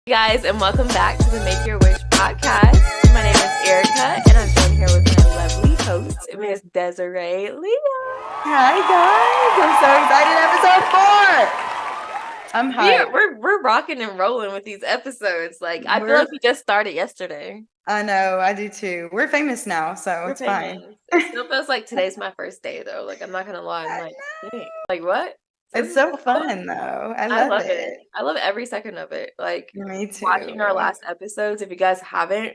Guys, and welcome back to the Make Your Wish podcast. My name is Erica, and I'm joined here with my lovely host, Miss Desiree Leah. Hi guys, I'm so excited! Episode 4. I'm hyped. We're rocking and rolling with these episodes. Like I feel like we just started yesterday. I know, I do too. We're famous now, so it's fine. It still feels like today's my first day, though. Like I'm not gonna lie, I'm like, dang. Like what? It's so fun though. I love it. I love every second of it. Like Me too. watching our last episodes. If you guys haven't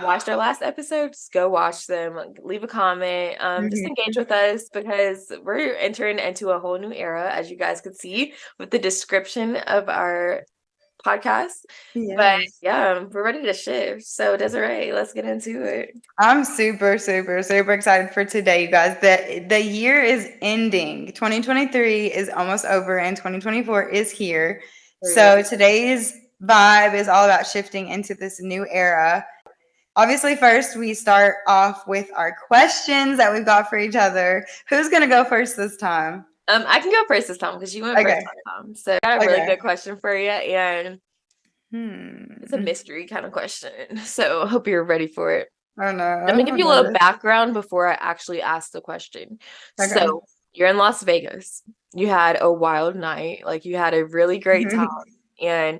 watched our last episodes, go watch them. Leave a comment. Just engage with us because we're entering into a whole new era, as you guys could see with the description of our podcast. Yes. But yeah, we're ready to shift. So Desiree, let's get into it. I'm super excited for today, you guys. The year is ending. 2023 is almost over and 2024 is here. So today's vibe is all about shifting into this new era. Obviously, first we start off with our questions that we've got for each other. Who's gonna go first this time? I can go first this time because you went first last time. So I got a really good question for you, and it's a mystery kind of question. So I hope you're ready for it. Oh no. Let me give you a little background before I actually ask the question. Okay. So you're in Las Vegas. You had a wild night. Like you had a really great time. And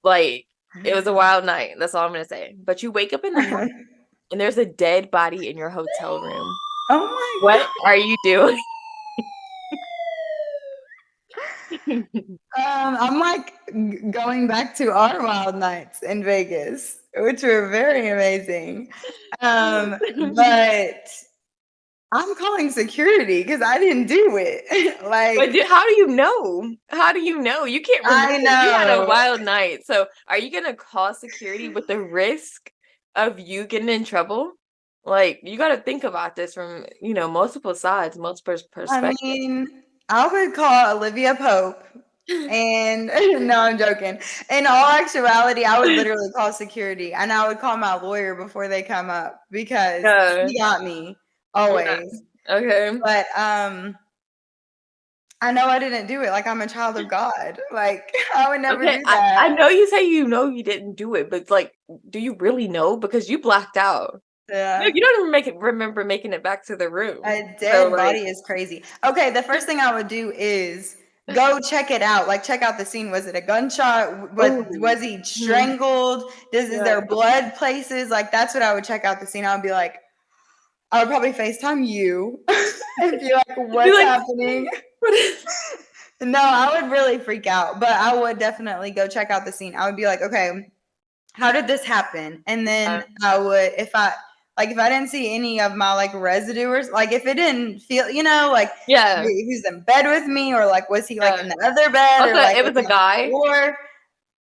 like it was a wild night. That's all I'm gonna say. But you wake up in the morning and there's a dead body in your hotel room. Oh my What are you doing? I'm like going back to our wild nights in Vegas, which were very amazing. But I'm calling security because I didn't do it. But how do you know? How do you know? You can't remember. I know. You had a wild night. So are you gonna call security with the risk of you getting in trouble? Like you got to think about this from multiple sides, multiple perspectives. I mean, I would call Olivia Pope. And no, I'm joking. In all actuality, I would literally call security and I would call my lawyer before they come up because he got me always. Yeah. Okay. But I know I didn't do it. Like I'm a child of God. Like I would never do that. I know you say you didn't do it, but like, do you really know? Because you blacked out. Yeah. No, you don't even remember making it back to the room. A dead body is crazy. Okay, the first thing I would do is go check it out. Like check out the scene. Was it a gunshot? Was he strangled? Is there blood places? Like that's what I would check out the scene. I would be like, I would probably FaceTime you and be like, what's happening? No, I would really freak out, but I would definitely go check out the scene. I would be like, okay, how did this happen? And then I would, if I didn't see any of my like residue or like if it didn't feel, like who's in bed with me or like was he like in the other bed or like it was a guy? Or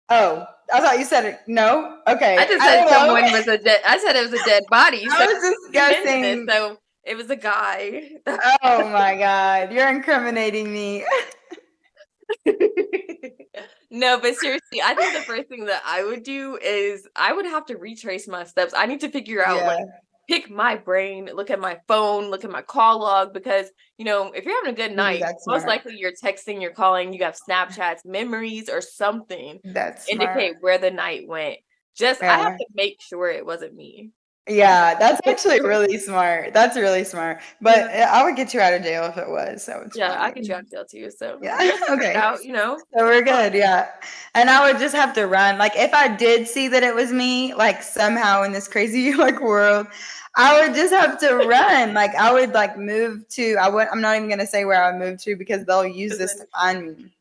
oh, I thought you said it. No, okay. I just said someone was a dead. I said it was a dead body. I was just guessing. So it was a guy. Oh my God, you're incriminating me. No, but seriously, I think the first thing that I would do is I would have to retrace my steps. I need to figure out, like, pick my brain, look at my phone, look at my call log, because, if you're having a good night, most likely you're texting, you're calling, you have Snapchats, memories, or something that's indicate where the night went. I have to make sure it wasn't me. Yeah, that's actually really smart. That's really smart. But I would get you out of jail if it was. So it's fine. I get you out of jail too. So okay. So we're good. Yeah. And I would just have to run. Like if I did see that it was me, like somehow in this crazy like world, I would just have to run. Like I would like move to. I'm not even gonna say where I would move to because they'll use this to find me.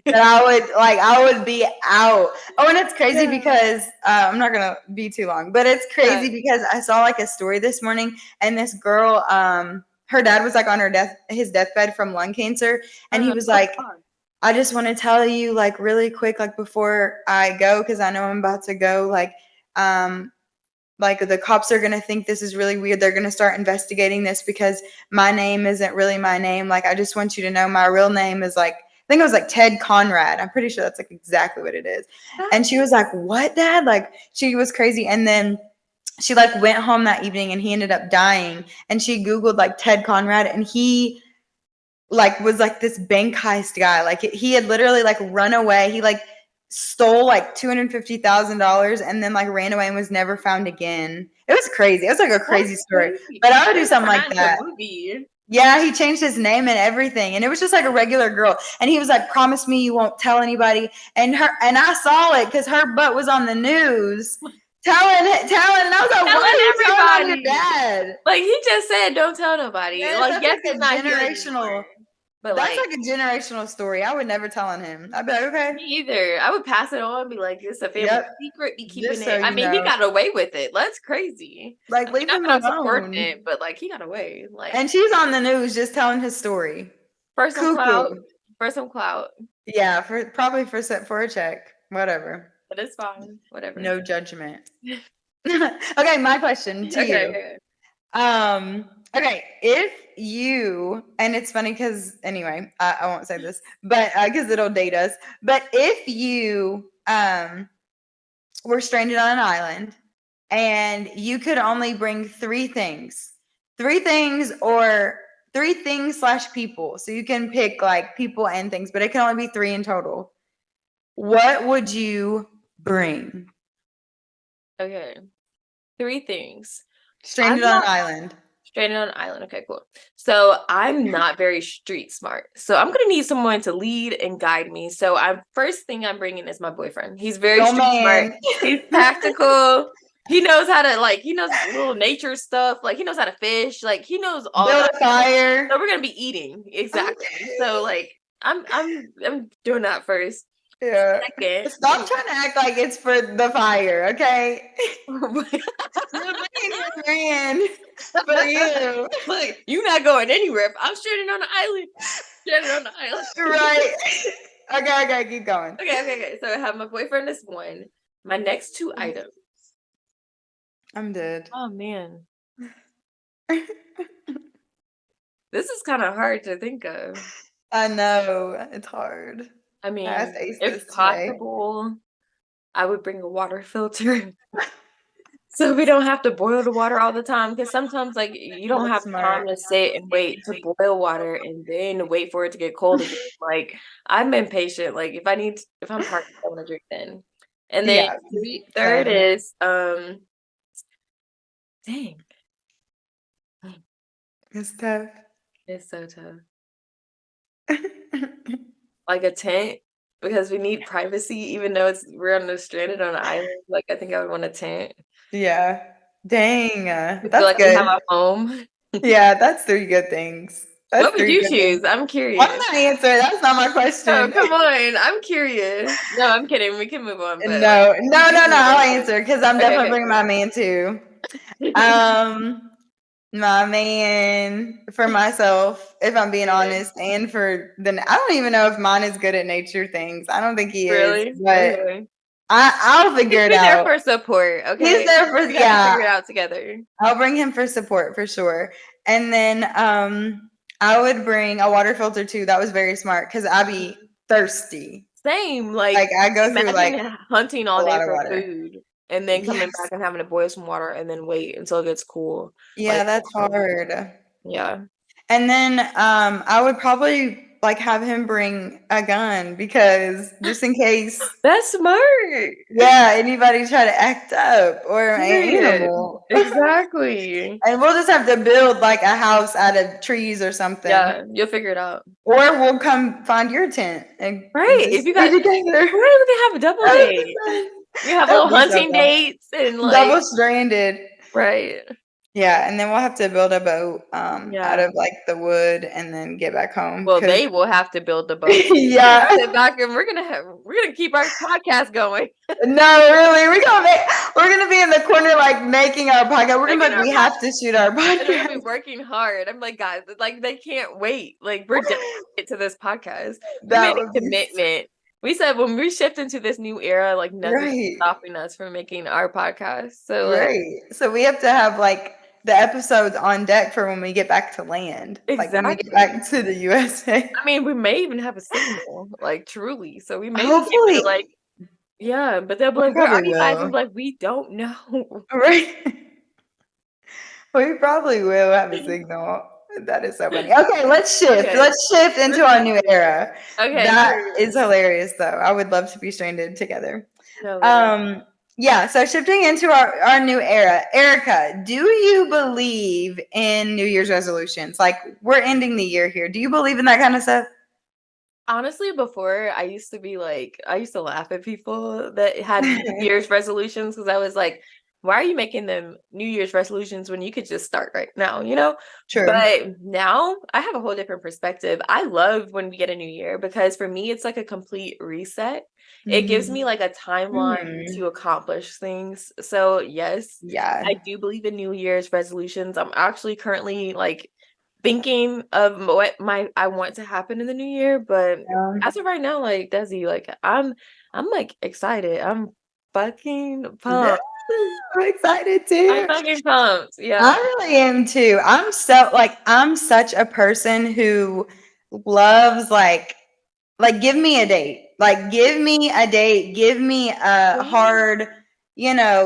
But I would be out. Oh, and it's crazy because I'm not gonna be too long, but it's crazy because I saw like a story this morning, and this girl, her dad was like on his deathbed from lung cancer, and he was like, I just want to tell you like really quick, like before I go, because I know I'm about to go, like the cops are going to think this is really weird. They're going to start investigating this because my name isn't really my name. Like, I just want you to know my real name is like, I think it was like Ted Conrad. I'm pretty sure that's like exactly what it is. And she was like, what, Dad? Like, she was crazy. And then she like went home that evening and he ended up dying. And she Googled like Ted Conrad, and he like was like this bank heist guy. Like he had literally like run away. He like stole like $250,000 and then like ran away and was never found again. It was crazy. It was like a crazy That's story. crazy. But I would do They something turned like that into that. a movie. Yeah, he changed his name and everything. And it was just like a regular girl. And he was like, promise me you won't tell anybody. And I saw it because her butt was on the news telling. And I was like, what Telling are you telling on your everybody. dad? Like, he just said, "Don't tell nobody." Yes, Like, that's yes, like he's a not here anymore, generational. but, That's like, like a generational story. I would never tell on him. I'd be like, okay. me either. I would pass it on, be like, "It's a family Yep. secret, be keeping Just so it." I you mean, he know. got away with it. That's crazy. Like, I mean, leave not him that I'm supporting alone. it, but, like, he got away. Like, And she's on the news just telling his story. for some clout, Cuckoo. for some clout, Yeah, probably for a check. Whatever. but it's fine. Whatever. No judgment. Okay, my question to Okay, you. okay. Okay, if you, and it's funny because anyway, I won't say this, but because it'll date us. But if you were stranded on an island and you could only bring three things or three things slash people, so you can pick like people and things, but it can only be three in total. What would you bring? Okay. 3 things. I'm Stranded on an not island. stranded on an island. Okay, cool. So I'm not very street smart. So I'm gonna need someone to lead and guide me. So I'm first thing I'm bringing is my boyfriend. He's very Yo, street smart. man. He's practical. He knows how to like. He knows little nature stuff. Like he knows how to fish. Like he knows all Build that a stuff. fire. So we're gonna be eating exactly. So Okay. like I'm doing that first. Yeah. Second, Stop trying to act like it's for the fire, okay? You're bringing your man for you. look, you not going anywhere. I'm stranded on the island. Stranded on the island. Right. Okay, keep going. Okay. So I have my boyfriend is one. My next 2 items. I'm dead. Oh man, this is kind of hard to think of. I know. It's hard. I I have mean, to ace if this today. possible, I would bring a water filter so we don't have to boil the water all the time. Because sometimes, like, you don't That's have time smart. to sit and wait to boil water and then wait for it to get cold again. Like, I'm impatient. Like, if I'm parched, I want to drink then. And then Yeah. third Same. is dang, It's tough. it's so tough. Like a tent because we need privacy, even though we're on a stranded on an island. Like I think I would want a tent. Yeah. Dang. We feel That's like we have good. a home. Yeah, that's three good things. What That's would three you good things. choose? I'm I'm curious. not answering. That's not my Oh, question. come on. I'm curious. No, I'm kidding. We can move on, but like No, you can I'll answer. answer because I'm Okay, definitely okay, bringing my man too. okay. Um, my man for myself, if I'm being Okay. honest, and for I don't even know if mine is good at nature things. I don't think he is, Really? but Okay. I'll figure Just it be there out. for support, He's okay? there for We got to yeah. figure it out together. I'll bring him for support for sure. And then I would bring a water filter too. That was very smart because I be thirsty. Same, Like like, I go through like imagine hunting a all day lot of for water. food and then coming Yes. back and having to boil some water and then wait until it gets cool. Yeah, Like, that's hard. yeah. And then I would probably like have him bring a gun because just in case, That's smart. yeah, anybody try to act up or an Period. animal. Exactly. And we'll just have to build like a house out of trees or something. Yeah, you'll figure it out. Or we'll come find your tent and Right, just if you stay got together. right, we can have a double date. We have That little would be so hunting fun. dates and, like Double stranded. right. Yeah, and then we'll have to build a boat out Yeah. of like the wood and then get back home Well, because they will have to build the boat. We're gonna yeah. sit back and we're gonna keep our podcast going. No, really, we're gonna be in the corner like making our podcast. We're gonna be Making like, our we podcast have to shoot our and we're gonna be podcast. working hard. I'm like, guys, like they can't wait. Like we're dedicated to this podcast. We That made would a be commitment. We said when we shift into this new era, like nothing's right, stopping us from making our podcast. So like right. So we have to have like the episodes on deck for when we get back to land, like when we get exactly. back to the USA. I mean, we may even have a signal, like truly. So we may be able to Hopefully, like, yeah, but they'll be we like, where are probably you guys? I'm will. like, we don't know. Right, we probably will have a signal. That is so funny. Okay, let's shift. Okay. Let's shift into Let's our do new it. era. Okay, That is curious. hilarious, though. I would love to be stranded together. No, literally. Um, yeah, so shifting into our new era. Erica, do you believe in New Year's resolutions? Like, we're ending the year here. Do you believe in that kind of stuff? Honestly, before I used to be like, I used to laugh at people that had New Year's resolutions because I was like, why are you making them New Year's resolutions when you could just start right now, you know? True. But now I have a whole different perspective. I love when we get a new year because for me, it's like a complete reset. It gives Mm. me like a timeline Mm. to accomplish things. So, yes, Yeah. I do believe in New Year's resolutions. I'm actually currently like thinking of what my I want to happen in the new year, but Yeah. as of right now, like Desi, like I'm like excited. I'm fucking Yeah, pumped. I'm excited I'm too. fucking pumped. Yeah. I really am too. I'm such a person who loves give me a date. Like give me a date, give me a Yeah. hard,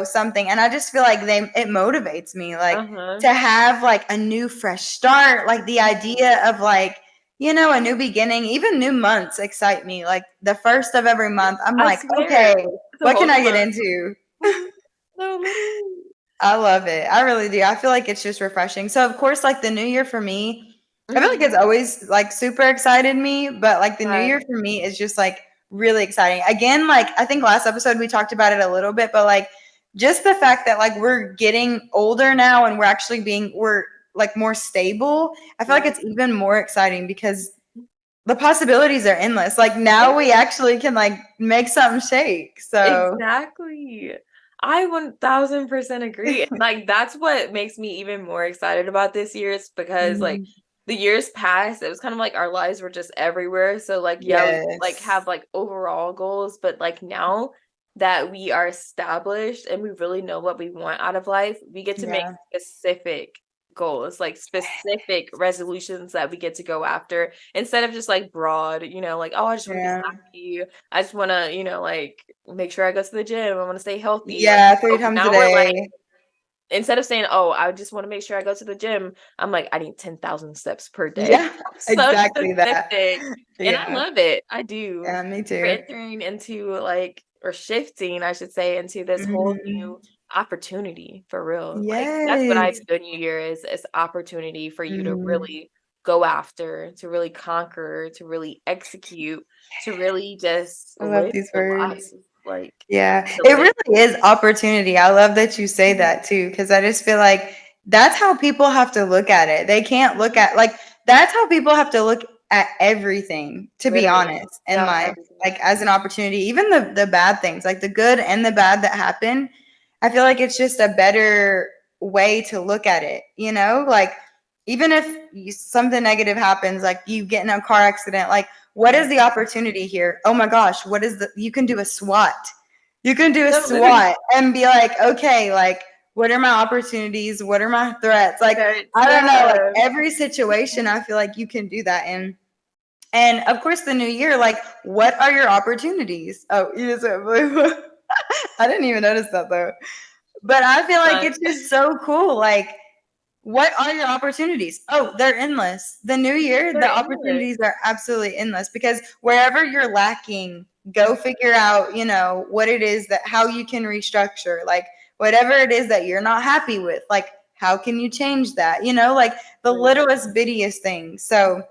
something. And I just feel like they it motivates me like Uh-huh. to have like a new fresh start, like the Mhm. idea of a new beginning, even new months excite me. Like the first of every month, I'm I like, swear. okay, It's a what whole can new I get month. into? No, literally. I love it. I really do. I feel like it's just refreshing. So of course, like the new year for me, I feel like Mhm. it's always like super excited me, but like the new Right. year for me is just like really exciting. Again, like I think last episode we talked about it a little bit, but like just the fact that like we're getting older now and we're like more stable. I feel like Yeah. it's even more exciting because the possibilities are endless. Like Yeah. now we actually can like make something shake. So Exactly. I 1000% agree. And like that's what makes me even more excited about this year is because like mhm. the years past, it was kind of like our lives were just everywhere. So like yeah, we like Yes. have like overall goals, but like now that we are established and we really know what we want out of life, we get to make Yeah. specific goals, like specific resolutions that we get to go after instead of just like broad, like, oh, I just want to be Yeah. happy. I just wanna, like, make sure I go to the gym. I wanna stay healthy. Like, Yeah, 3 so times a now we're like, day. instead of saying, "Oh, I just wanna make sure I go to the gym," I'm like, "I need 10,000 steps per day." Yeah, So exactly that. specific, and I Yeah. love it. I do. Yeah, me We're too. entering into, like or shifting, I should say, into this whole Mhm. new opportunity for real. Like, that's what I Yes. view a new year is opportunity for you to Mhm. really go after, to really conquer, to really execute, to really just I love live these your life, words. like, Yeah, to it live. really is opportunity. I love that you say Mhm. that too, because I just feel like that's how people have to look at it. They can't look at that's how people have to look at everything, to be Literally. honest, in Yeah, life, everything. like as an opportunity, even the bad things, like the good and the bad that happen. I feel like it's just a better way to look at it, Like even if something negative happens, like you get in a car accident, like what is Right. the opportunity here? Oh my gosh, what is you can do a SWAT. You can do a No, literally. SWAT and be like, okay, like what are my opportunities? What are my threats? Like, That's I don't know, like yeah. every situation I feel like you can do that in. And of course the new year, like what are your opportunities? Oh, you just went, I didn't even notice that though. But I feel like Fun. it's just so cool. Like what are your opportunities? Oh, they're endless. The new year, They're the endless. opportunities are absolutely endless because wherever you're lacking, go figure out, what it is that how you can restructure, like whatever it is that you're not happy with, like how can you change that? Like the Like littlest bittiest things. So,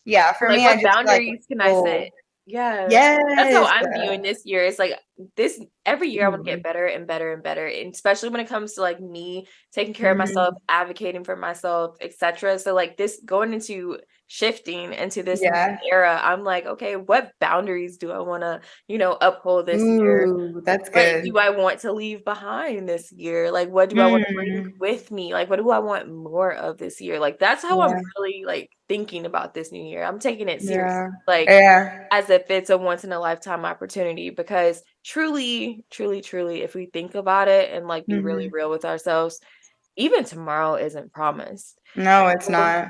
yeah, for Like, me, I what just feel like boundaries it's can I set? cool. Yeah. That's how Yes. I'm viewing this year. It's like this every year I want to get Mhm. better and better and better. And especially when it comes to like me taking care of myself, Mhm. advocating for myself, etc. So like this going into shifting into this new Yeah. era, I'm like, okay, what boundaries do I want to, uphold this year? Ooh, that's What good. do I want to leave behind this year? Like, what do I want to bring Mm. with me? Like, what do I want more of this year? Like, that's how I'm Yeah. really like thinking about this new year. I'm taking it serious, Yeah. like Yeah. as if it's a once in a lifetime opportunity. Because truly, truly, truly, if we think about it and like be really Mhm. real with ourselves, even tomorrow isn't promised. No, it's So not.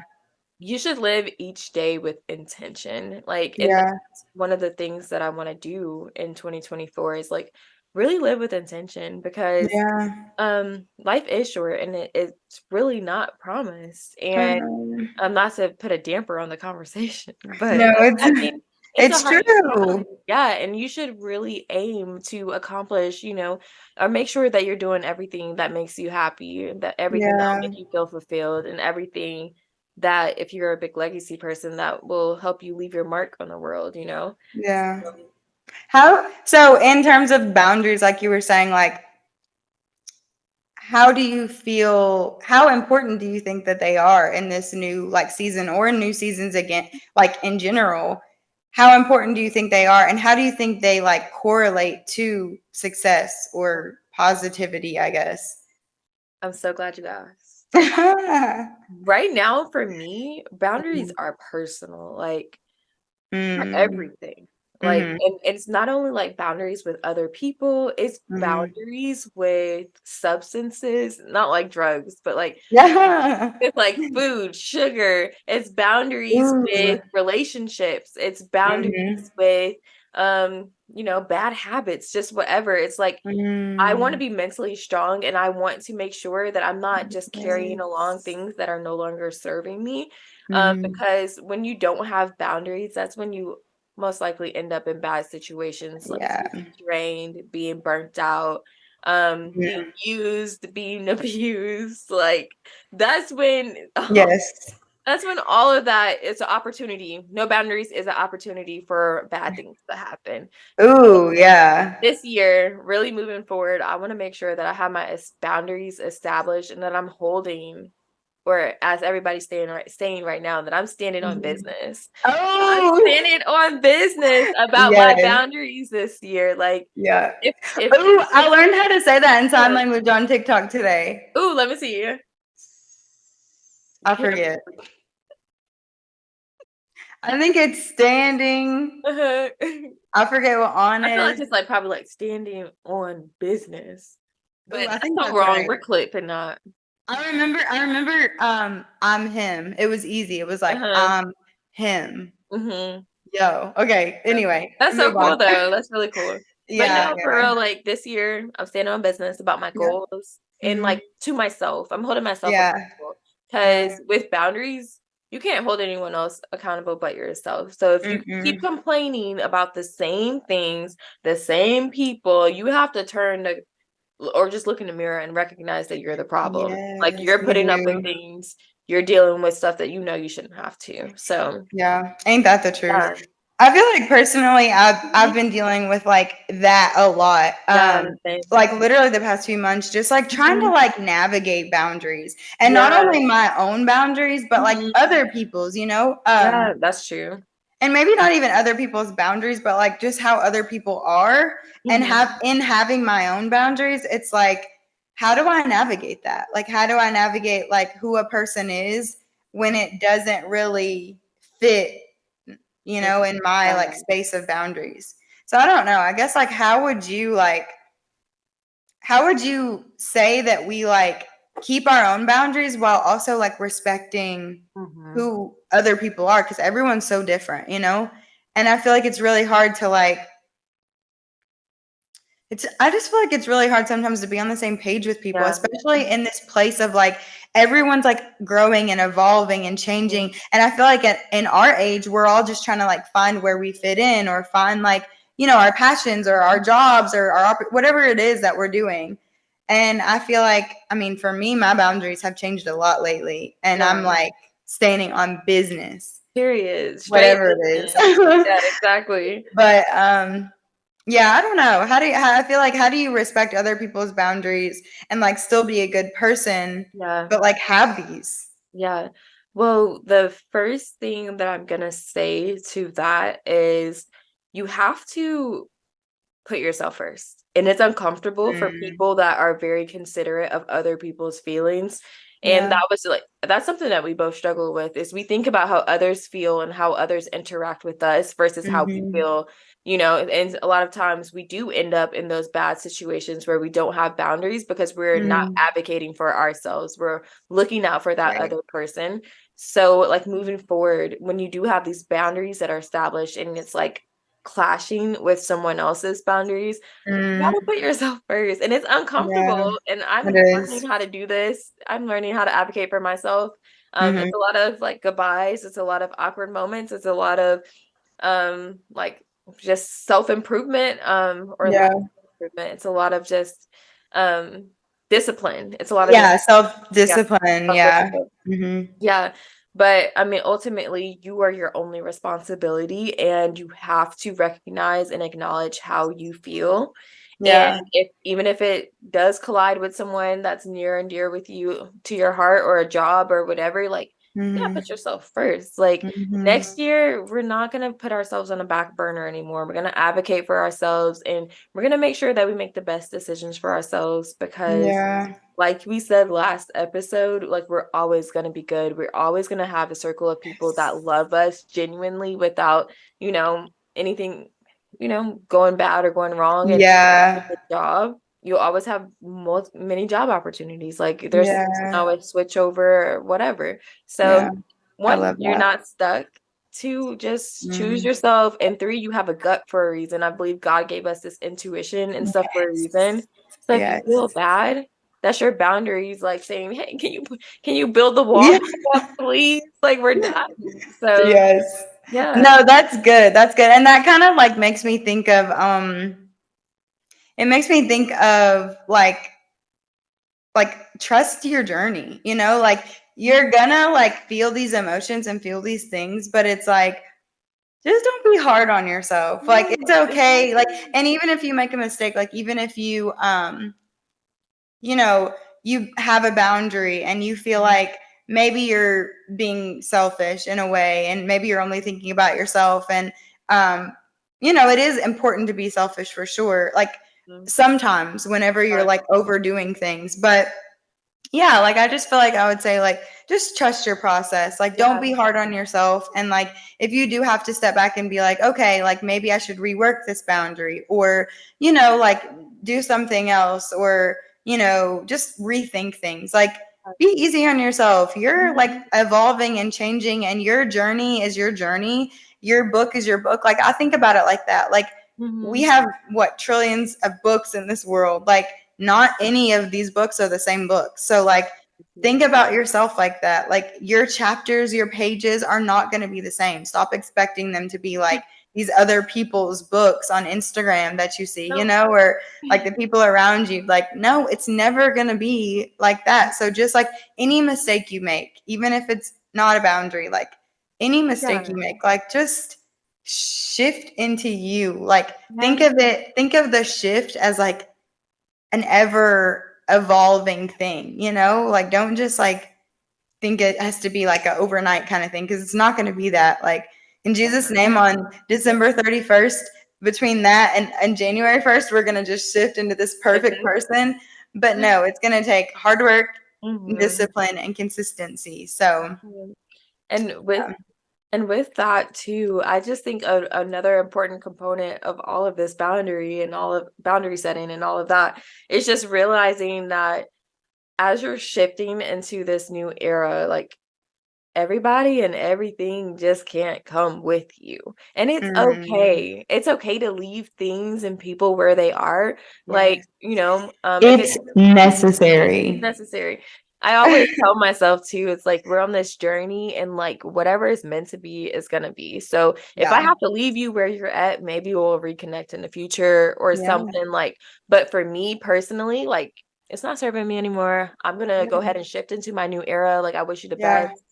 you should live each day with intention. Like, and Yeah. that's one of the things that I want to do in 2024 is like really live with intention because Yeah. life is short and it's really not promised. I And know. not to put a damper on the conversation, but No, I mean, it's a it's hard true. yeah, and you should really aim to accomplish, or make sure that you're doing everything that makes you happy, that everything that will Yeah, make you feel fulfilled, and everything that if you're a big legacy person that will help you leave your mark on the world. yeah. So in terms of boundaries, like you were saying, like how do you feel, how important do you think that they are in this new like season or in new seasons again, like in general? How important do you think they are and how do you think they like correlate to success or positivity, I guess? I'm so glad you asked. Right now, for me, boundaries are personal. Like, for Mm, everything. Like, mhm, and it's not only like boundaries with other people, it's mhm. boundaries with substances, not like drugs, but like Yeah. it's like food, sugar, it's boundaries Ooh. with relationships, it's boundaries Mhm. with bad habits, just whatever. It's like I want to Mm. be mentally strong and I want to make sure that I'm not just carrying along Yes. things that are no longer serving me. Mhm. Because when you don't have boundaries, that's when you most likely end up in bad situations like Yeah. being drained, being burnt out, being Mhm. used, being abused. Like that's when Yes. that's when all of that is an opportunity. No boundaries is an opportunity for bad things to happen. Ooh, yeah. This year, really moving forward, I want to make sure that I have my boundaries established and that I'm holding, or as everybody's saying right now, that I'm standing on Mhm. business. I'm Oh, standing on business about my yes. boundaries this year. Like, Yeah. if Ooh, I learned how to say that in sign uh, language on TikTok today. ooh, let me see. I forget. I think it's standing. Uh-huh. I forget what on I feel like is. it's like probably like standing on business, but Ooh, I that's think not that's wrong. right. We're clipping that. I remember, I'm him. It was easy. It was like, Uh-huh. I'm him. Mm-hmm. Yo. Okay. Anyway, That's so move on. cool though. That's really cool. But Yeah, no, for yeah, real, like this year, I'm standing on business about my yeah. goals and Mhm. like to myself. I'm holding myself Yeah, accountable yeah. because with boundaries, you can't hold anyone else accountable but yourself. So if you keep Mm-mm. complaining about the same things, the same people, you have to turn to or just look in the mirror and recognize that you're the problem. Like Yes, you're you putting up with do. things, you're dealing with stuff that you know you shouldn't have to. So Yeah, ain't that the truth? yeah. I feel like personally, I've Mhm. been dealing with like that a lot. Yeah, same. Like literally the past few months, just like trying to Mhm. like navigate boundaries, and not Yeah. only my own boundaries, but like Mhm. other people's. Yeah, that's true. And maybe not even other people's boundaries, but like just how other people are, and Mhm. having my own boundaries, it's like, how do I navigate that? Like, how do I navigate like who a person is when it doesn't really fit, Mhm. in my Yeah. like space of boundaries? So I don't know. I guess like how would you say that we like keep our own boundaries while also like respecting Mhm. who other people are, because everyone's so different. And I feel like it's really hard to like I just feel like it's really hard sometimes to be on the same page with people, Yeah. especially in this place of like everyone's like growing and evolving and Mhm. changing. And I feel like in our age, we're all just trying to like find where we fit in or find like, our passions or our jobs or whatever it is that we're doing. And I feel like, I mean, for me, my boundaries have changed a lot lately. And I'm Yeah. like standing on business, Period. Straight whatever it business. is. Yeah, exactly. But yeah, I don't know. I feel like how do you respect other people's boundaries and like still be a good person, Yeah. but like have these? Yeah. Well, the first thing that I'm gonna say to that is you have to put yourself first. And it's uncomfortable for Mm, people that are very considerate of other people's feelings. And yeah. that's something that we both struggle with is we think about how others feel and how others interact with us versus how we Mhm. feel, and a lot of times we do end up in those bad situations where we don't have boundaries because we're not Mm, advocating for ourselves. We're looking out for that right. other person. So like moving forward, when you do have these boundaries that are established and it's like clashing with someone else's boundaries, you gotta Mm, put yourself first, and it's uncomfortable, yeah, and it I'm is. learning how to do this. I'm learning how to advocate for myself. Mhm. It's a lot of, like, goodbyes, it's a lot of awkward moments, it's a lot of, like, just self-improvement, or lack Yeah. of improvement. It's a lot of just, um, discipline. It's a lot of Yeah, yeah, self-discipline, yeah. self-discipline. Mhm. Yeah, but I mean, ultimately, you are your only responsibility, and you have to recognize and acknowledge how you feel. And Yeah. if even if it does collide with someone that's near and dear with you to your heart, or a job or whatever, like, you gotta Mhm. put yourself first. Like, Mhm. next year, we're not gonna put ourselves on a back burner anymore. We're gonna advocate for ourselves, and we're gonna make sure that we make the best decisions for ourselves, because Yeah. like we said last episode, like, we're always going to be good. We're always going to have a circle of people that love us genuinely without, anything, going bad or going wrong. And with Yeah. the job, you'll always have many job opportunities. Like, there's Yeah. always switch over or whatever. Yeah. So, I one, love you're that. not stuck. Two, just choose Mhm. yourself. And three, you have a gut for a reason. I believe God gave us this intuition and stuff for a reason. Yes. So if you Yes. feel bad, that's your boundaries, like saying, "Hey, can you build the wall Yeah. back up, please? Like, we're done." So Yes. yeah. No, that's good. That's good. And that kind of like makes me think of it makes me think of like trust your journey, like you're gonna like feel these emotions and feel these things, but it's like just don't be hard on yourself. Like Yes, it's okay. Like, exactly. and even if you make a mistake, like even if you know, you have a boundary and you feel like maybe you're being selfish in a way and maybe you're only thinking about yourself and um it is important to be selfish for sure. Like Mhm. sometimes whenever you're like overdoing things, but yeah, like I just feel like I would say like just trust your process. Like don't Yeah. be hard on yourself and like if you do have to step back and be like, okay, like maybe I should rework this boundary or like do something else or just rethink things. Like be easy on yourself. You're like Mhm. evolving and changing and your journey is your journey. Your book is your book. Like I think about it like that. Like we Mhm. have what trillions of books in this world. Like not any of these books are the same books. So like think about yourself like that. Like your chapters, your pages are not going to be the same. Stop expecting them to be like these other people's books on Instagram that you see, No. or like the people around you. Like no, it's never going to be like that. So just like any mistake you make, even if it's not a boundary, like any mistake you Yeah. make, like just shift into you. Like Yeah. think of the shift as like an ever evolving thing, like don't just like think it has to be like an overnight kind of thing because it's not going to be that. Like in Jesus' name, on December 31st, between that and January 1st, we're going to just shift into this perfect person. But no, it's going to take hard work, Mhm. discipline, and consistency. So, Mhm. And with yeah. And with that too, I just think another important component of all of this boundary and all of boundary setting and all of that is just realizing that as you're shifting into this new era, like, everybody and everything just can't come with you. And it's Mm, okay. It's okay to leave things and people where they are. Like, yes. if it's It's necessary. necessary. I always tell myself too, it's like we're on this journey, and like whatever is meant to be is gonna be. So if I Yeah. have to leave you where you're at, maybe we'll reconnect in the future or Yeah. something, like, but for me personally, like, it's not serving me anymore. I'm gonna go Yeah. ahead and shift into my new era. Like, I wish you the best. Yeah.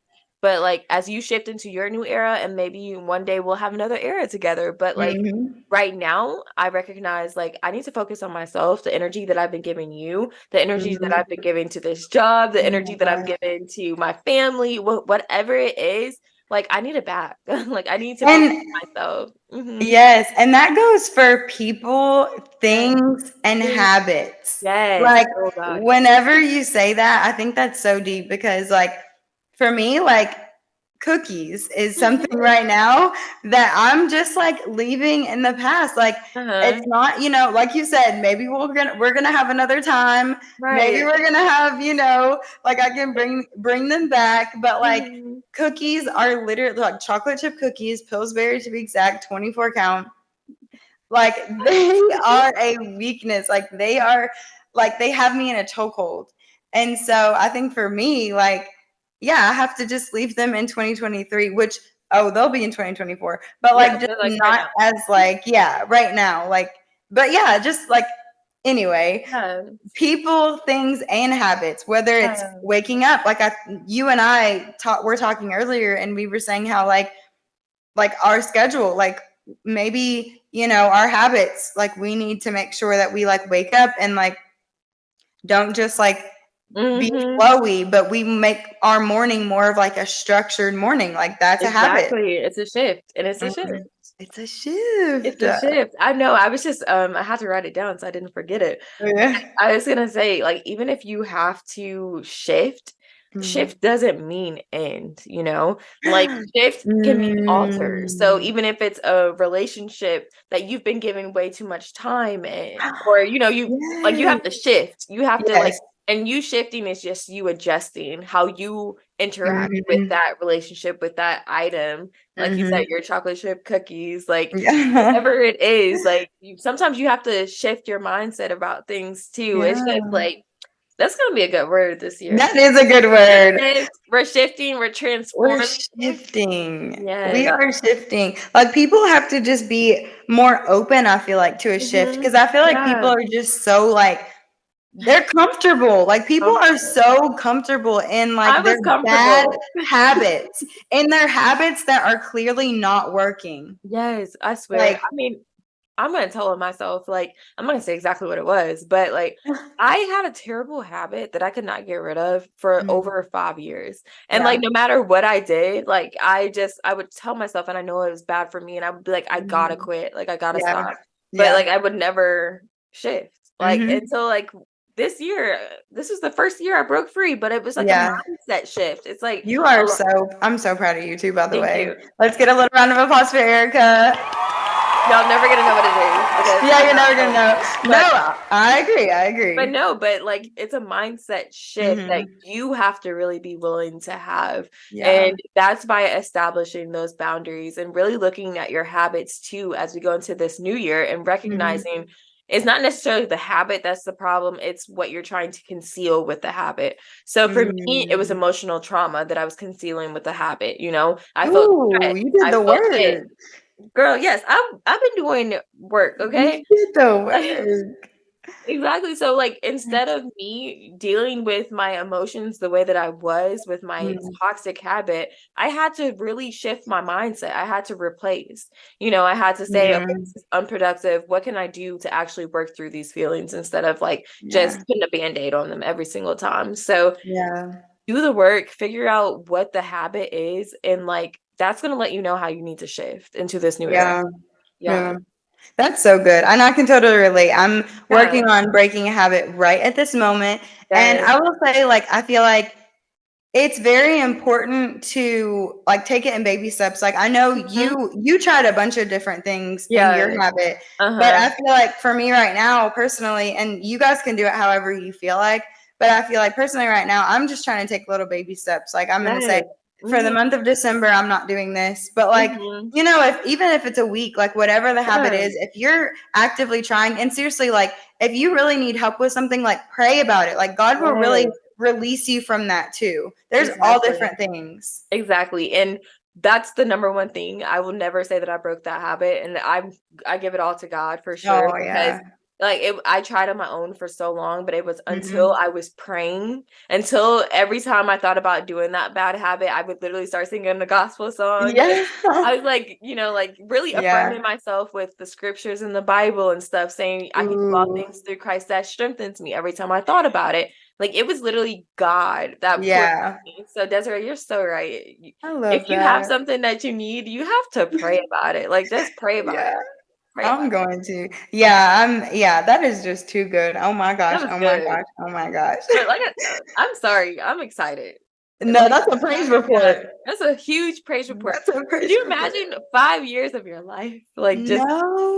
But like as you shift into your new era, and maybe one day we'll have another era together. But like Hmm. right now, I recognize, like, I need to focus on myself, the energy that I've been giving you, the energy that I've Hmm. been giving to this job, the Oh my energy that I'm gosh. giving to my family, whatever it is, like, I need it back. Like, I need to focus And on myself. yes, and that goes for people, Yes. things, and habits. Yes. Like, Oh God. whenever you say that, I think that's so deep because, like, for me, like, cookies is something right now that I'm just like leaving in the past. Like, it's Uh-huh. not, like you said, maybe we're gonna have another time. Maybe Right. we're gonna have, like I can bring them back, but like Mhm. cookies are literally like chocolate chip cookies, Pillsbury to be exact, 24 count. Like they are a weakness. Like they are like they have me in a chokehold. And so I think for me, like, yeah, I have to just leave them in 2023, which they'll be in 2024. But Yeah, like just but, like, right not now. as like, yeah, right now. Like, but yeah, just like anyway, Yeah, people, things, and habits, whether it's yeah. waking up, like you and I were talking earlier, and we were saying how like our schedule, like maybe, our habits, like we need to make sure that we like wake up and like don't just like be Mhm. flowy, but we make our morning more of like a structured morning. Like that's a habit. Exactly, it's a shift, and it's a shift. Mhm. It's a shift. It's a shift. I know, I was just, I had to write it down so I didn't forget it. Yeah. I was gonna say, like, even if you have to shift, Mhm. shift doesn't mean end, you know? Like, shift can mean alter. So Mm. even if it's a relationship that you've been giving way too much time in, or, you Yes. have to shift. You have to, like, Yes. and you shifting is just you adjusting how you interact with Mhm. that relationship, with that item. Like you said, Mhm. your chocolate chip cookies, like, Yeah. whatever it is, like, sometimes you have to shift your mindset about things too. It's just Yeah. like that's gonna be a good word this year. That is a good word. We're shifting, we're We're transforming. shifting. We Yes. are shifting. Like people have to just be more open, I feel like, to a shift. Mhm. Because I feel like people Yeah. are just so like they're comfortable. Like people are Comfortable. so comfortable in I like their was bad comfortable. habits, in their habits that are clearly not working. Yes, I swear. Like I mean, I'm gonna tell it myself, like, I'm not gonna say exactly what it was, but, like, I had a terrible habit that I could not get rid of for mm, over 5 years, and, like, yeah. no matter what I did, like, I would tell myself, and I know it was bad for me, and I would be like, "I gotta Mhm. quit, like, I gotta Yeah. stop," but, Yeah. like, I would never shift, like, Mhm. until, like, this year. This was the first year I broke free, but it was like a Yeah. mindset shift. It's like You a are lo I'm so proud of you too, by the Thank way. you. Let's get a little round of applause for Erica. Y'all never gonna know what it is because Yeah, I'm you're not never gonna telling know. you, but No, I agree. I But agree. no, but, like, it's a mindset shift that Mhm. you have to really be willing to have, Yeah. and that's by establishing those boundaries and really looking at your habits too as we go into this new year and Mhm. recognizing it's not necessarily the habit that's the problem, it's what you're trying to conceal with the habit. So for me, it was Mm. emotional trauma that I was concealing with the habit, you know? I felt Ooh, threat, you did I the felt it. work. Girl, yes, I've been doing work, okay? You did the work. Exactly. So, like, instead of me dealing with my emotions the way that I was with my Mm. toxic habit, I had to really shift my mindset. I had to replace, I had to say, okay, Mm. this is unproductive. What can I do to actually work through these feelings instead of like just Yeah. putting a band-aid on them every single time? So, Yeah. do the work, figure out what the habit is, and like that's going to let you know how you need to shift into this new era. Yeah. Yeah. Yeah. That's so good. And I can totally relate. I'm Yeah. working on breaking a habit right at this moment. And Yes. I will say, like, I feel like it's very important to like take it in baby steps. Like I know Mhm. you tried a bunch of different things in your Yes. habit, but Uh-huh. I feel like for me right now personally, and you guys can do it however you feel like, but I feel like personally right now I'm just trying to take little baby steps. Like I'm going to say Yes. for the Mhm, month of December I'm not doing this, but like mhm. if even if it's a week, like whatever the habit Yeah. is, if you're actively trying and seriously like if you really need help with something, like pray about it. Like God will really Yes. release you from that too. There's all Exactly. different things. Exactly, and that's the number one thing. I will never say that I broke that habit, and I give it all to God for sure Oh because, yeah. like, I tried on my own for so long, but it was until Mhm. I was praying, until every time I thought about doing that bad habit, I would literally start singing the gospel song, and Yeah. I was like, like, really Yeah. affirming myself with the scriptures in the Bible and stuff, saying, "I can do all Ooh. things through Christ that strengthens me," every time I thought about it. Like, it was literally God that poured Yeah. me. So, Desiree, you're so right. I If love you have that. something that you need, you have to pray about it. Like, just pray about Yeah. it. Pray I'm about it. going to. Yeah, that is just too good. Oh my gosh. That was Oh my good. gosh. Oh my gosh. But like, I'm sorry. I'm excited. No, Like, that's a praise yeah, report. that's a huge praise report. That's a Could praise you report. imagine 5 years of your life, like just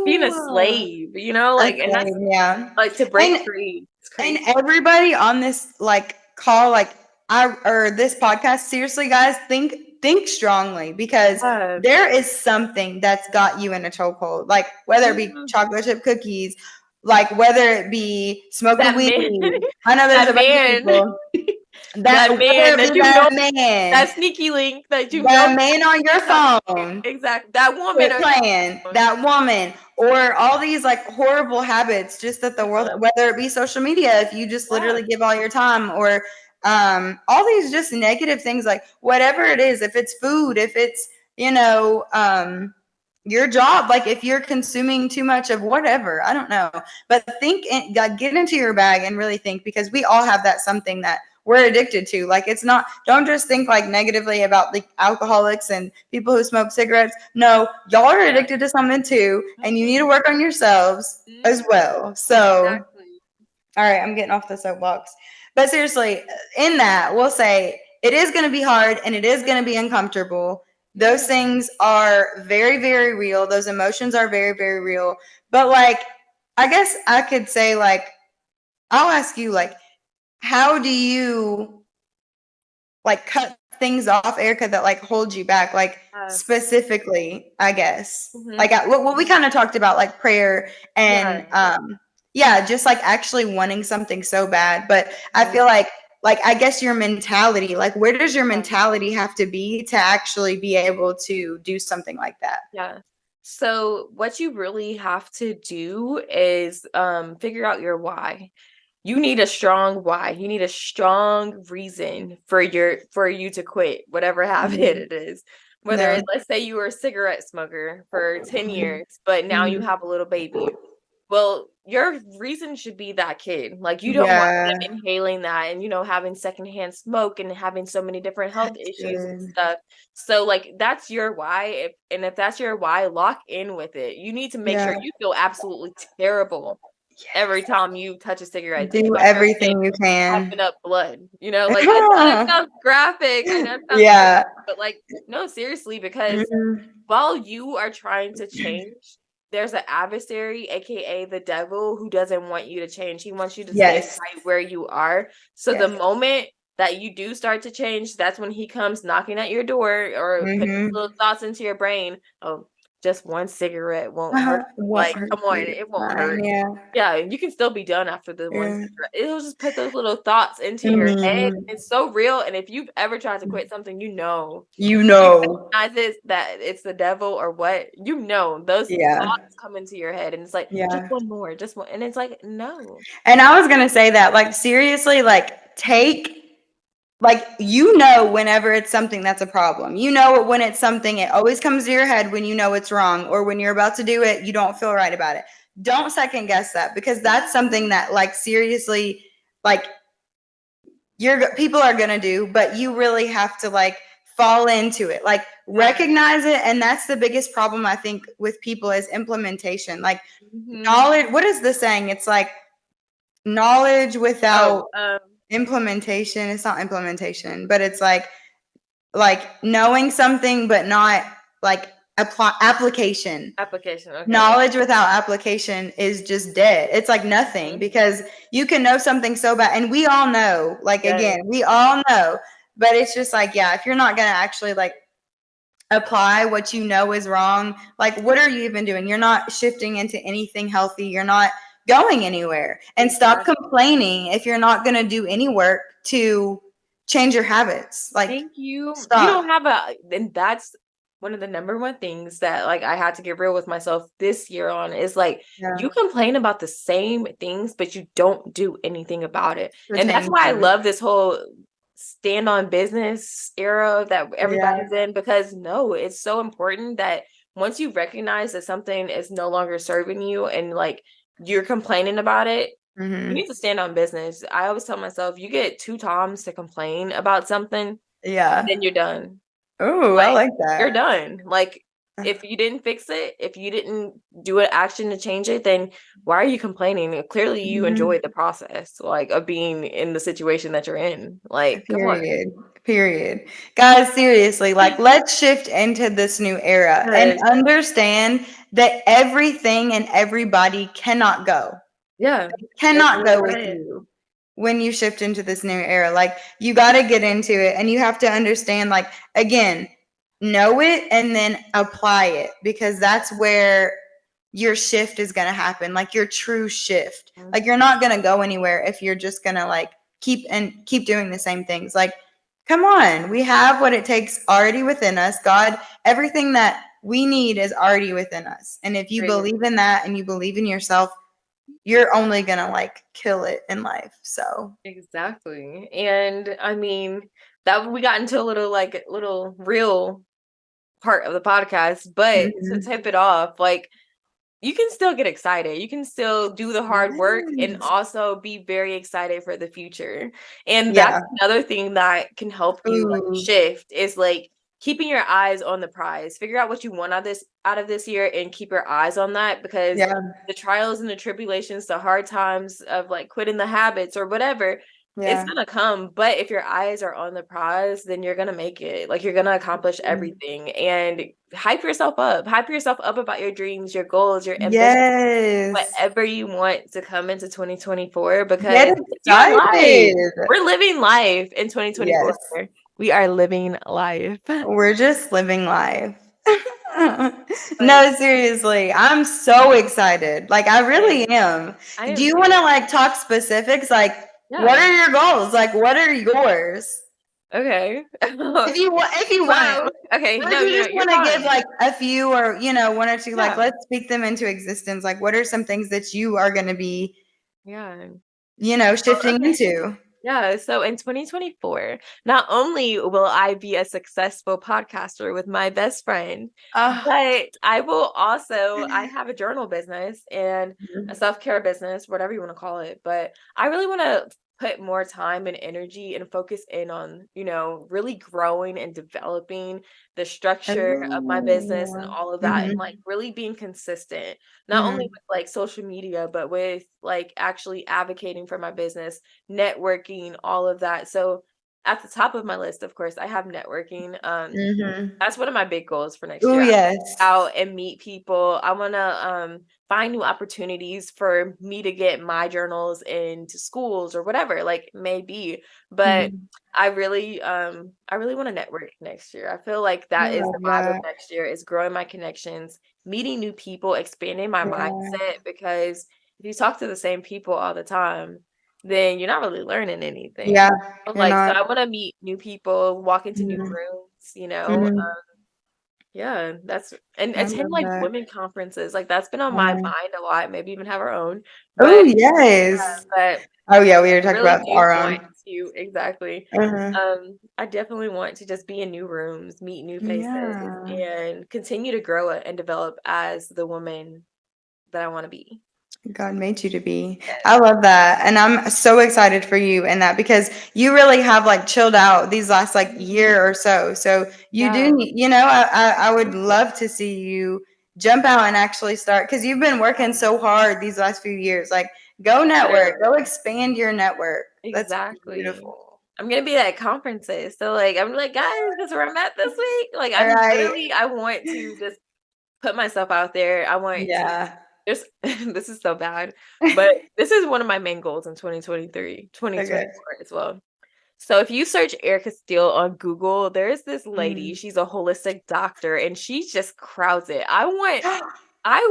being a No. slave? Like, and that's Okay, yeah. like to break And free. It's And crazy. everybody on this like call, like I or this podcast, seriously, guys, think think strongly, because Yeah. there is something that's got you in a chokehold. Like whether it be Mhm. chocolate chip cookies, like whether it be smoking That weed. man I know there's that a bunch of man people that, that whether man it that be you know, that man, that sneaky link that you know that man on your phone, exactly, that woman quit on playing, your phone. that woman, or all these like horrible habits just that the world, Yeah. whether it be social media, if you just Yeah. literally give all your time, or all these just negative things, like whatever it is, if it's food, if it's, your job, like if you're consuming too much of whatever, I don't know, but get into your bag and really think, because we all have that something that we're addicted to. Like, it's not, don't just think like negatively about the alcoholics and people who smoke cigarettes. No, y'all are Yeah. addicted to something too, and you need to Mhm. work on yourselves as Mhm. well. So, Exactly. all right, I'm getting off the soapbox. But seriously, in that, we'll say it is going to be hard and it is going to be uncomfortable. Those Yeah. things are very, very real. Those emotions are very, very real. But like, I guess I could say, like, I'll ask you, like, how do you like cut things off, Erica, that like hold you back, like Yeah. specifically, I guess, Mhm. like what we kind of talked about, like prayer and Yeah. yeah, just like actually wanting something so bad. But I Mhm. feel like I guess your mentality, like where does your Yeah. mentality have to be to actually be able to do something like that? Yeah. So what you really have to do is figure out your why. You need a strong why. You need a strong reason for you to quit whatever habit Mhm. it is. Whether No. it, let's say you were a cigarette smoker for 10 Mhm. years, but now you Mhm. have a little baby. Well, your reason should be that kid. Like, you don't want Yeah, them inhaling that and, having secondhand smoke and having so many different health that's issues and good. stuff. So, like, that's your why. If that's your why, lock in with it. You need to make Yeah. sure you feel absolutely terrible every Yes. time you touch a cigarette. Think Do about your kid everything you can. coughing up blood. Like, I know that sounds graphic. I know it sounds crazy, Yeah. but like, no, seriously, because Mhm. while you are trying to change, there's an adversary, aka the devil, who doesn't want you to change. He wants you to stay Yes. right where you are. So the Yes. moment that you do start to change, that's when he comes knocking at your door or putting his Mhm. little thoughts into your brain. Oh, just one cigarette won't hurt. Won't Like, hurt come on, you. it won't Fine. hurt. Yeah. Yeah, you can still be done after the one Yeah. cigarette. It'll just put those little thoughts into your head. Mhm. It's so real. And if you've ever tried to quit something, You you know. recognize it, that it's the devil or what, those Yeah. thoughts come into your head and it's like, just Yeah. one more, just one. And it's like, no. And I was gonna say that, like, seriously, like, whenever it's something that's a problem, when it's something, it always comes to your head when you know it's wrong, or when you're about to do it, you don't feel right about it. Don't second guess that, because that's something that, like, seriously, like, people are gonna do, but you really have to like fall into it, like recognize it. And that's the biggest problem, I think, with people, is implementation. Like, Mhm. knowledge, what is the saying? It's like knowledge Oh, without implementation. It's not implementation, but it's like knowing something but not like application. application. Okay. Knowledge without application is just dead. It's like nothing, Mhm. because you can know something so bad, and we all know, like, Yes, again, we all know, but it's just like, yeah, if you're not going to actually like apply what you know is wrong, like, what are you even doing? You're not shifting into anything healthy. You're not going anywhere. And stop exactly. complaining if you're not going to do any work to change your habits. Like, Thank you. You stop. don't have and that's one of the number one things that, like, I had to get real with myself this year on, is like, Yeah. you complain about the same things, but you don't do anything about it. To And that's change why I them. love this whole stand on business era that Yeah. everybody's in, because no, it's so important that once you recognize that something is no longer serving you and like you're complaining about it, you Hmm. need to stand on business. I always tell myself, you get two times to complain about something, Yeah. then you're done. Oh, I Like, like you're that. done. Like, if you didn't fix it, if you didn't do an action to change it, then why are you complaining? Clearly you Mhm. enjoyed the process, like, of being in the situation that you're in. Like, come on. Period. Period. Guys, seriously, like, let's shift into this new era and Yes. understand that everything and everybody cannot go. Yeah. That's Cannot what go I'm with saying. you. when you shift into this new era. Like, you got to get into it, and you have to understand, like, again, know it and then apply it, because that's where your shift is going to happen, like your true shift. Like, you're not going to go anywhere if you're just going to like keep doing the same things. Like, come on, we have what it takes already within us. God, everything that we need is already within us. And if you Right. believe in that and you believe in yourself, you're only going to like kill it in life. So, Exactly. And I mean, that we got into a little real part of the podcast, but to mhm. tip it off, like you can still get excited. You can still do the hard work and Yes. also be very excited for the future. And that's Yeah. another thing that can help you like Ooh. shift is like keeping your eyes on the prize. Figure out what you want out of this year and keep your eyes on that, because Yeah. the trials and the tribulations, the hard times of like quitting the habits or whatever, it's Yeah. gonna come. But if your eyes are on the prize, then you're gonna make it. Like you're gonna accomplish Mhm. everything. And hype yourself up. Hype yourself up about your dreams, your goals, your ambitions, Yes. whatever you want to come into 2024, Get because it's your life. excited. We're living life in 2024. Yes. We are living life. We're just living life. But No, seriously, I'm so excited. Like, I really am. I Do am you too. want to like talk specifics? Like, what Yeah. are your goals? Like, what are yours? Okay. If you want, Well, okay. or if No, you just you're want to give fine. like a few, or one or two, like, Yeah. let's speak them into existence. Like, what are some things that you are going to be, Yeah. Well, shifting okay. into? Yeah, so in 2024, not only will I be a successful podcaster with my best friend, Oh, but I have a journal business and a self-care business, whatever you want to call it. But I really want to put more time and energy and focus in on, really growing and developing the structure of my business and oh, all of that, and mhm, like really being consistent, not only mhm, with like social media, but with like actually advocating for my business, networking, all of that. So at the top of my list, of course, I have networking. mhm. That's one of my big goals for next Oh, year. I yes. out and meet people. I want to find new opportunities for me to get my journals into schools or whatever, like maybe. But Mhm. I really want to network next year. I feel like I that is the love vibe of that. next year, is growing my connections, meeting new people, expanding my Yeah. mindset, because if you talk to the same people all the time, then you're not really learning anything. Yeah, you're Like, so not. I want to meet new people, walk into new Mhm, rooms. mhm. Yeah, that's and I attend love like that. women conferences. Like that's been on my Yeah. mind a lot, maybe even have our own. Oh, But yes. but Oh, yeah, we were I talking really about do our want own. to exactly. Uh-huh. I definitely want to just be in new rooms, meet new faces, Yeah. and continue to grow it and develop as the woman that I want to be. God made you to be. Yes. I love that. And I'm so excited for you in that, because you really have like chilled out these last like Mhm. year or so. So you do Yeah. need, I would love to see you jump out and actually start, because you've been working so hard these last few years. Like, go network, Literally. go expand your network. That's Exactly. beautiful. I'm gonna be at conferences. So like I'm like, guys, this is where I'm at this week. Like All I'm right. literally I want to just put myself out there. I want to Yeah. just this is so bad, but this is one of my main goals in 2023, Okay. 2024 as well. So if you search Erica Steele on Google, there's this lady. Mm. She's a holistic doctor and she just crowds it. I To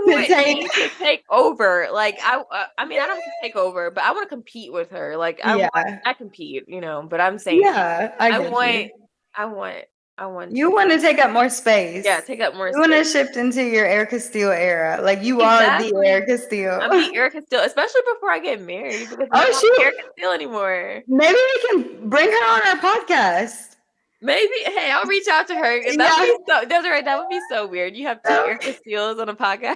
want take. me to take over. Like I mean, I don't want to take over, but I want to compete with her. Like Yeah. I compete, but I'm saying Yeah, I I get want you. I want I want You to want to take up more yeah, space. take up more You want to space. shift into your Erica Steele era. Like, you are the Exactly. Erica Steele. I'm the Erica Steele, especially before I get married, because then I'm Oh, not shoot. Erica Steele anymore. Maybe we can bring her on our podcast. Maybe, hey, I'll reach out to her. That would Yeah. be so. That's right. That would be so weird. You have two Erica Steeles on a podcast.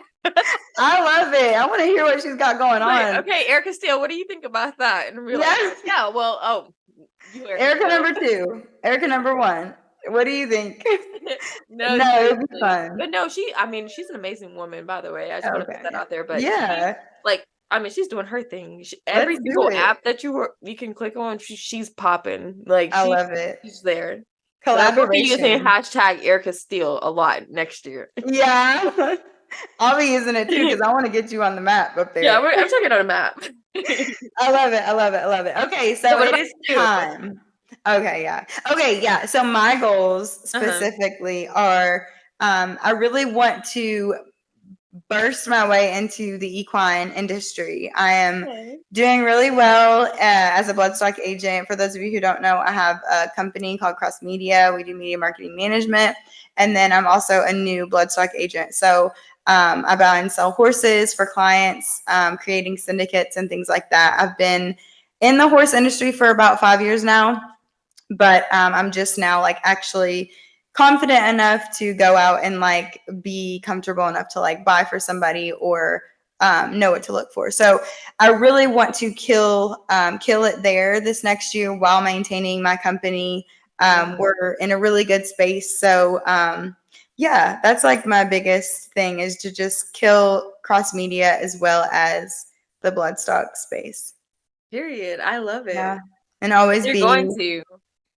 I love it. I want to hear what she's got going Like, on. okay, Erica Steele, what do you think about that? And we're Yeah. like, yeah, well, you Erica Erica Steele. number 2. Erica number 1. What do you think? No, No, it'd be seriously. fun. But no, I mean, she's an amazing woman, by the way. I just want to put that Okay. out there. But Yeah. like, I mean, she's doing her thing. Let's Every do single it. app that you can click on, she's popping. Like, I love it. she's there. But I will be using Collaboration. hashtag Erica Steele a lot next year. Yeah. I'll be using it too because I want to get you on the map up Yeah, there. I'm checking on a map. I love it. I love it. I love it. Okay, So so what it about is you? time. Okay, yeah. Okay, yeah. So my goals Uh-huh. specifically are I really want to burst my way into the equine industry. I am Okay. doing really well as a bloodstock agent. For those of you who don't know, I have a company called Cross Media. We do media marketing management. And then I'm also a new bloodstock agent. So I buy and sell horses for clients, creating syndicates and things like that. I've been in the horse industry for about 5 years now, but I'm just now like actually confident enough to go out and like be comfortable enough to like buy for somebody or know what to look for. So I really want to kill it there this next year while maintaining my company. We're in a really good space, so yeah, that's like my biggest thing is to just kill cross media as well as the bloodstock space. Period. I love Yeah, it. and always You're be going to.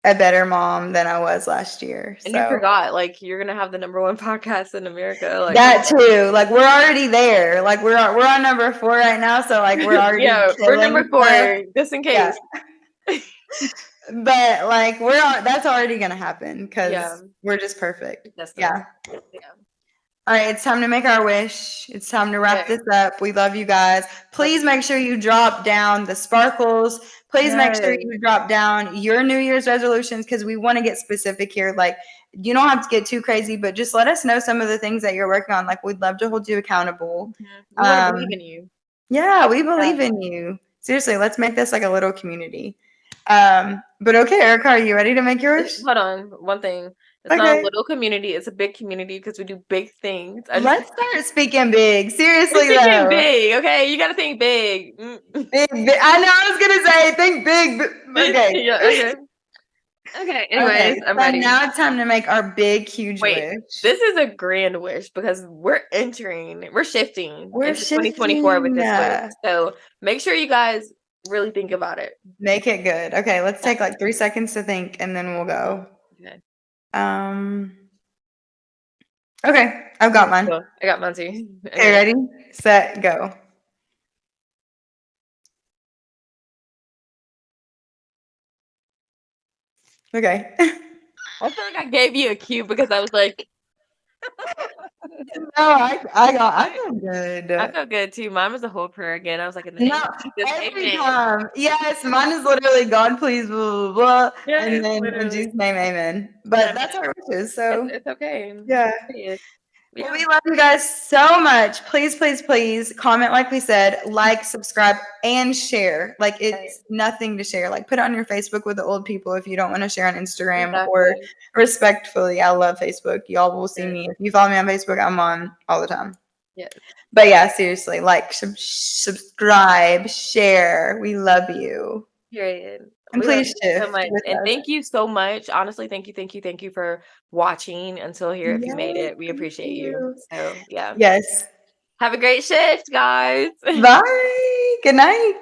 a better mom than I was last year. And you So forgot, like, you're gonna have the number one podcast in America. Like, come that too, like we're already there. Like we're on number 4 right now. So like we're already yeah, we're number killing stuff. 4, just in Yeah. case. But like that's already gonna happen Yeah, because we're just perfect. destiny. Yeah. Yeah. All right, it's time to make our wish. It's time to wrap Okay. this up. We love you guys. Love Please you. make sure you drop down the sparkles. Please make sure Yes. you drop down your New Year's resolutions because we want to get specific here. Like, you don't have to get too crazy, but just let us know some of the things that you're working on. Like, we'd love to hold you accountable. Mhm. We want to believe Um, in you. yeah, we Yeah. believe in you. Seriously, let's make this like a little community. But okay, Erica, are you ready to make yours? Hold on, one thing. It's not a Okay. little community, it's a big community because we do big things. I just Let's start speaking big. we're Seriously, thinking though. big, okay? You gotta think big. Big, big. I know I was gonna say think big. Okay. Yeah, okay. Okay, anyways, Okay. I'm So ready. now it's time to make our big, huge Wait, wish. this is a grand wish because we're shifting We're into 2024 with shifting. this wish. So make sure you guys really think about it. Make it good. Okay, let's Yeah. take like 3 seconds to think and then we'll go. Okay. Um. Okay, I've got mine. Cool. I got mine too. Okay, Okay. ready, set, go. Okay. I feel like I gave you a cue because I was like, No, I feel I good. feel good too. Mine was a whole prayer again. I was like, in the name No, of Jesus, every amen. time. Yes, mine is literally God, please, blah, blah, blah, and Yes, then in literally. Jesus' name, amen. But that's our wishes, so It's okay. yeah. Period. Well, Yeah. we love you guys so much. Please, please, please comment, like we said, like, subscribe, and share. Like, Right. it's nothing to share. Like, put it on your Facebook with the old people if you don't want to share on Instagram or Exactly. respectfully. I love Facebook. Y'all will see Yes. me. If you follow me on Facebook, I'm on all the time. Yes. But yeah, seriously, like, subscribe, share. We love you. Period. And We love please you so shift much. with And us. thank you so much. Honestly, thank you for watching until here. If you made Yes, it, we thank appreciate you. you. So, yeah. Yes. Have a great shift, guys. Bye. Good night.